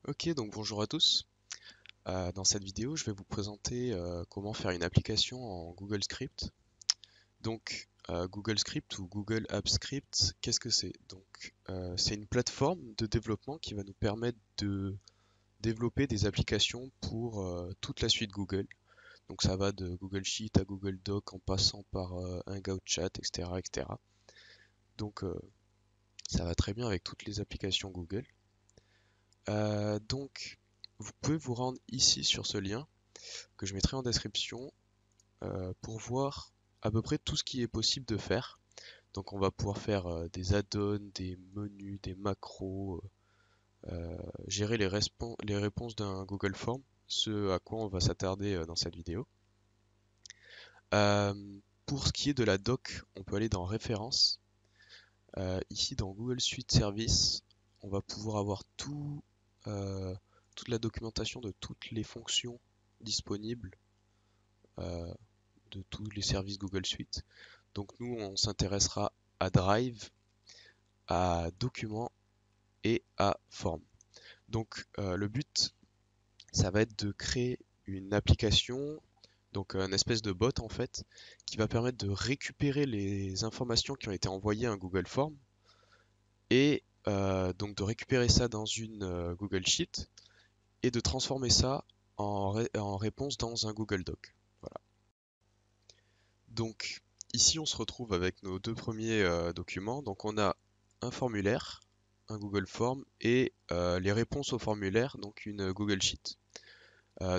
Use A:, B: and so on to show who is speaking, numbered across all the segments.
A: Ok, donc bonjour à tous. Dans cette vidéo, je vais vous présenter comment faire une application en Google Script. Donc, Google Script ou Google Apps Script, qu'est-ce que c'est? Donc, c'est une plateforme de développement qui va nous permettre de développer des applications pour toute la suite Google. Donc, ça va de Google Sheet à Google Doc en passant par Hangout Chat, etc., etc. Donc, ça va très bien avec toutes les applications Google. Donc, vous pouvez vous rendre ici sur ce lien que je mettrai en description pour voir à peu près tout ce qui est possible de faire. Donc on va pouvoir faire des add-ons, des menus, des macros, gérer les réponses d'un Google Form, ce à quoi on va s'attarder dans cette vidéo. Euh, pour ce qui est de la doc, on peut aller dans Références. Ici dans Google Suite Service, on va pouvoir avoir toute la documentation de toutes les fonctions disponibles euh, de tous les services Google Suite. Donc nous, on s'intéressera à Drive, à Documents et à Form. Donc le but, ça va être de créer une application, donc un espèce de bot en fait, qui va permettre de récupérer les informations qui ont été envoyées à un Google Form et donc de récupérer ça dans une Google Sheet et de transformer ça en réponse dans un Google Doc. Voilà. Donc ici on se retrouve avec nos deux premiers documents. Donc on a un formulaire, un Google Form et les réponses au formulaire, donc une Google Sheet.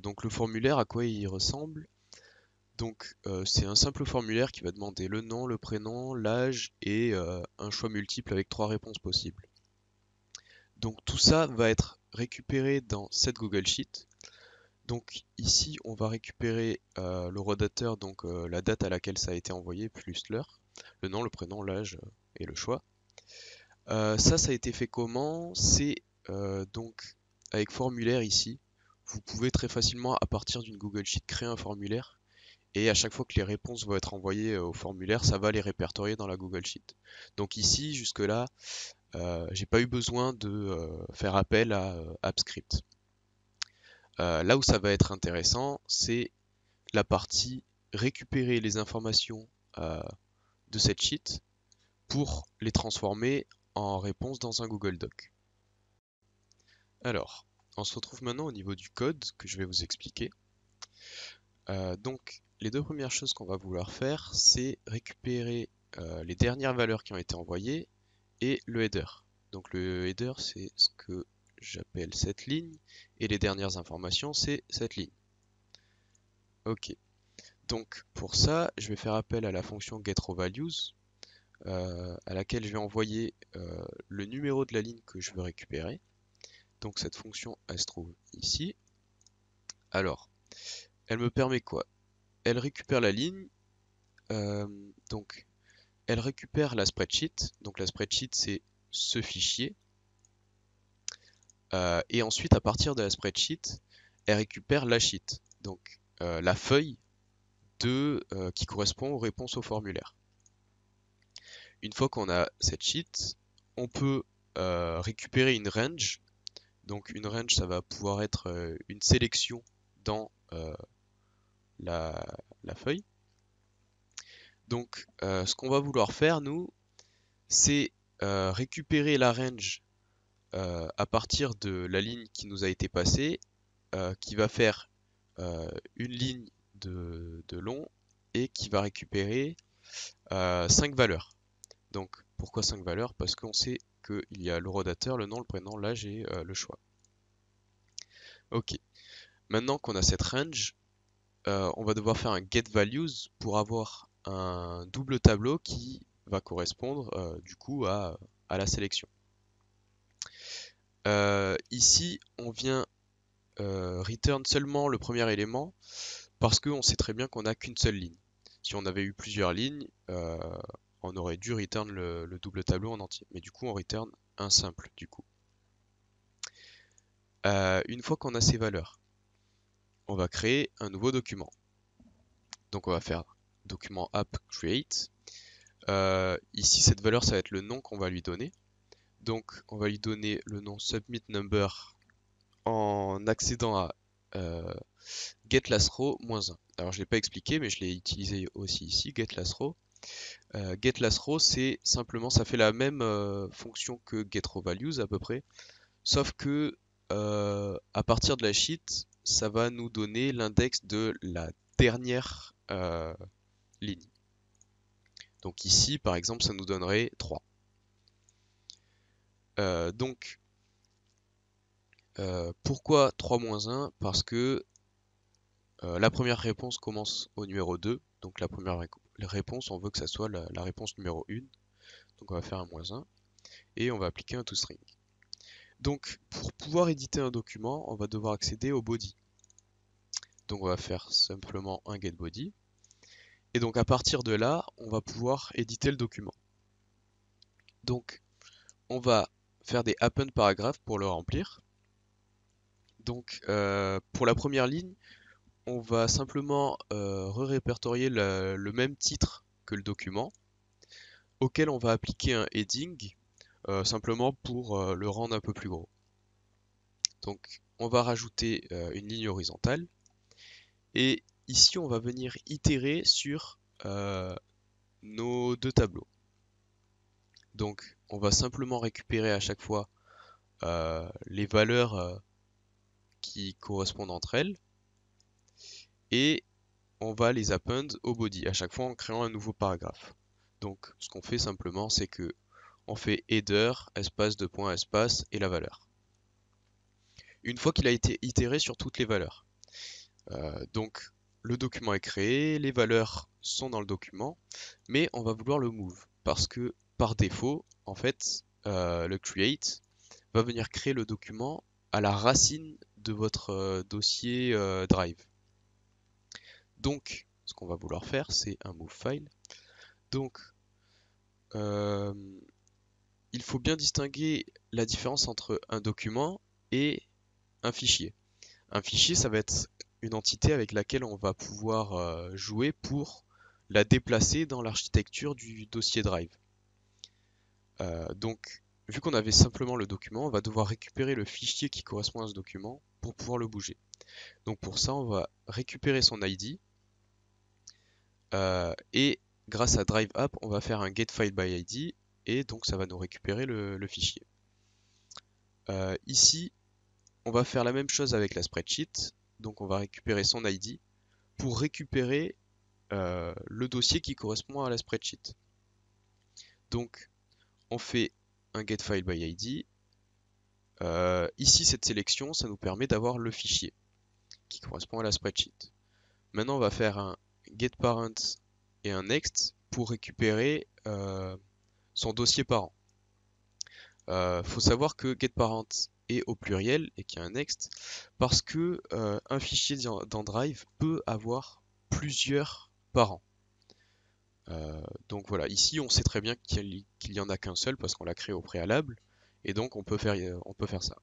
A: Donc le formulaire, à quoi il ressemble? Donc c'est un simple formulaire qui va demander le nom, le prénom, l'âge et un choix multiple avec 3 réponses possibles. Donc tout ça va être récupéré dans cette Google Sheet. Donc ici, on va récupérer le rodateur, donc la date à laquelle ça a été envoyé, plus l'heure, le nom, le prénom, l'âge et le choix. Ça a été fait comment? C'est donc avec formulaire ici. Vous pouvez très facilement, à partir d'une Google Sheet, créer un formulaire. Et à chaque fois que les réponses vont être envoyées au formulaire, ça va les répertorier dans la Google Sheet. Donc ici, jusque-là, j'ai pas eu besoin de faire appel à AppScript. Là où ça va être intéressant, c'est la partie récupérer les informations de cette sheet pour les transformer en réponse dans un Google Doc. Alors, on se retrouve maintenant au niveau du code que je vais vous expliquer. Donc, les deux premières choses qu'on va vouloir faire, c'est récupérer les dernières valeurs qui ont été envoyées et le header. Donc le header, c'est ce que j'appelle cette ligne, et les dernières informations, c'est cette ligne. Ok. Donc pour ça, je vais faire appel à la fonction getRowValues, à laquelle je vais envoyer le numéro de la ligne que je veux récupérer. Donc cette fonction, elle se trouve ici. Alors, elle me permet quoi? Elle récupère la ligne, euh, donc elle récupère la spreadsheet. Donc la spreadsheet, c'est ce fichier. Et ensuite, à partir de la spreadsheet, elle récupère la sheet, donc la feuille qui correspond aux réponses au formulaire. Une fois qu'on a cette sheet, on peut récupérer une range. Donc une range, ça va pouvoir être une sélection dans la, la feuille. Donc ce qu'on va vouloir faire, nous, c'est récupérer la range à partir de la ligne qui nous a été passée, qui va faire une ligne de long et qui va récupérer 5 valeurs. Donc pourquoi 5 valeurs? Parce qu'on sait qu'il y a le rodateur, le nom, le prénom, l'âge et le choix. Ok, maintenant qu'on a cette range, on va devoir faire un getValues pour avoir un double tableau qui va correspondre du coup à la sélection. Ici, on vient return seulement le premier élément parce qu'on sait très bien qu'on n'a qu'une seule ligne. Si on avait eu plusieurs lignes, on aurait dû return le double tableau en entier. Mais du coup, on return un simple du coup. Une fois qu'on a ces valeurs, on va créer un nouveau document. Donc on va faire document app create. Ici, cette valeur, ça va être le nom qu'on va lui donner. Donc on va lui donner le nom submit number en accédant à getLastRow -1. Alors je l'ai pas expliqué, mais je l'ai utilisé aussi ici, getLastRow. GetLastRow, c'est simplement, ça fait la même fonction que getRowValues à peu près, sauf que à partir de la sheet, ça va nous donner l'index de la dernière ligne. Donc ici, par exemple, ça nous donnerait 3. Donc, pourquoi 3-1? Parce que la première réponse commence au numéro 2. Donc la première réponse, on veut que ça soit la réponse numéro 1. Donc on va faire un -1 et on va appliquer un toString. Donc pour pouvoir éditer un document, on va devoir accéder au body. Donc on va faire simplement un getBody. Et donc à partir de là, on va pouvoir éditer le document. Donc on va faire des append paragraphes pour le remplir. Donc pour la première ligne, on va simplement répertorier le même titre que le document, auquel on va appliquer un heading, simplement pour le rendre un peu plus gros. Donc on va rajouter une ligne horizontale, et ici on va venir itérer sur nos deux tableaux. Donc on va simplement récupérer à chaque fois les valeurs qui correspondent entre elles, et on va les append au body, à chaque fois en créant un nouveau paragraphe. Donc ce qu'on fait simplement, c'est que on fait header, espace, deux points, espace, et la valeur. Une fois qu'il a été itéré sur toutes les valeurs. Donc le document est créé, les valeurs sont dans le document, mais on va vouloir le move, parce que par défaut, en fait, le create va venir créer le document à la racine de votre dossier Drive. Donc, ce qu'on va vouloir faire, c'est un move file. Donc, il faut bien distinguer la différence entre un document et un fichier. Un fichier, ça va être une entité avec laquelle on va pouvoir jouer pour la déplacer dans l'architecture du dossier Drive. Donc, vu qu'on avait simplement le document, on va devoir récupérer le fichier qui correspond à ce document pour pouvoir le bouger. Donc pour ça, on va récupérer son ID, et grâce à Drive App, on va faire un getFileById, et donc ça va nous récupérer le fichier. Ici, on va faire la même chose avec la spreadsheet, donc on va récupérer son ID pour récupérer le dossier qui correspond à la spreadsheet. Donc on fait un getFileById. Ici, cette sélection, ça nous permet d'avoir le fichier qui correspond à la spreadsheet. Maintenant, on va faire un getParent et un next pour récupérer son dossier parent. Faut savoir que getParent est au pluriel et qu'il y a un next parce que un fichier dans Drive peut avoir plusieurs parents. Donc voilà, ici on sait très bien qu'il n'y en a qu'un seul parce qu'on l'a créé au préalable, et donc on peut faire ça.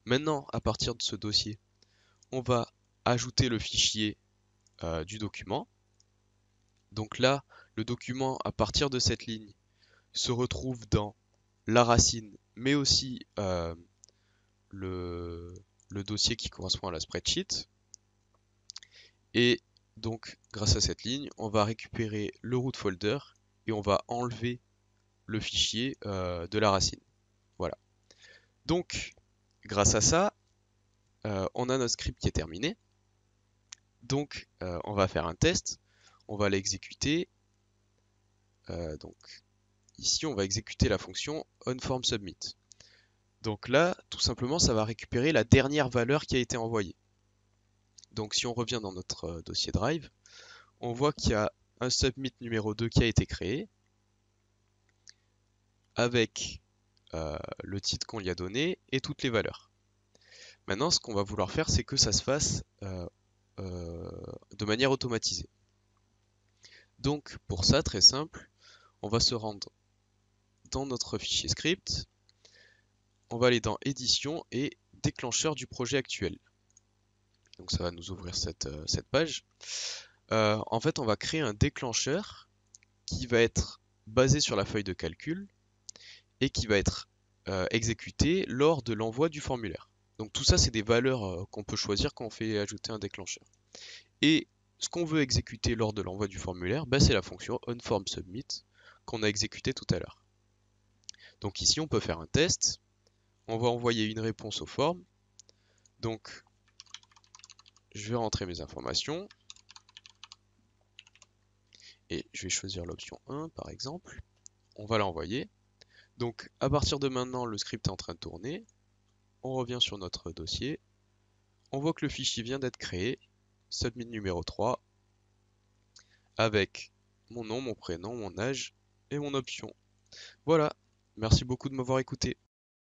A: Maintenant, à partir de ce dossier, on va ajouter le fichier du document. Donc là, le document, à partir de cette ligne, se retrouve dans la racine, mais aussi le dossier qui correspond à la spreadsheet. Et donc, grâce à cette ligne, on va récupérer le root folder et on va enlever le fichier de la racine. Voilà. Donc, grâce à ça, on a notre script qui est terminé. Donc, on va faire un test. On va l'exécuter. Donc, ici, on va exécuter la fonction onFormSubmit. Donc là, tout simplement, ça va récupérer la dernière valeur qui a été envoyée. Donc si on revient dans notre dossier Drive, on voit qu'il y a un submit numéro 2 qui a été créé avec le titre qu'on lui a donné et toutes les valeurs. Maintenant, ce qu'on va vouloir faire, c'est que ça se fasse de manière automatisée. Donc pour ça, très simple, on va se rendre dans notre fichier script, on va aller dans édition et déclencheur du projet actuel. Donc ça va nous ouvrir cette page. En fait, on va créer un déclencheur qui va être basé sur la feuille de calcul et qui va être exécuté lors de l'envoi du formulaire. Donc tout ça, c'est des valeurs qu'on peut choisir quand on fait ajouter un déclencheur. Et ce qu'on veut exécuter lors de l'envoi du formulaire, bah, c'est la fonction onFormSubmit qu'on a exécutée tout à l'heure. Donc ici, on peut faire un test. On va envoyer une réponse aux formes. Donc, je vais rentrer mes informations. Et je vais choisir l'option 1, par exemple. On va l'envoyer. Donc, à partir de maintenant, le script est en train de tourner. On revient sur notre dossier. On voit que le fichier vient d'être créé. Submit numéro 3. Avec mon nom, mon prénom, mon âge et mon option. Voilà. Merci beaucoup de m'avoir écouté.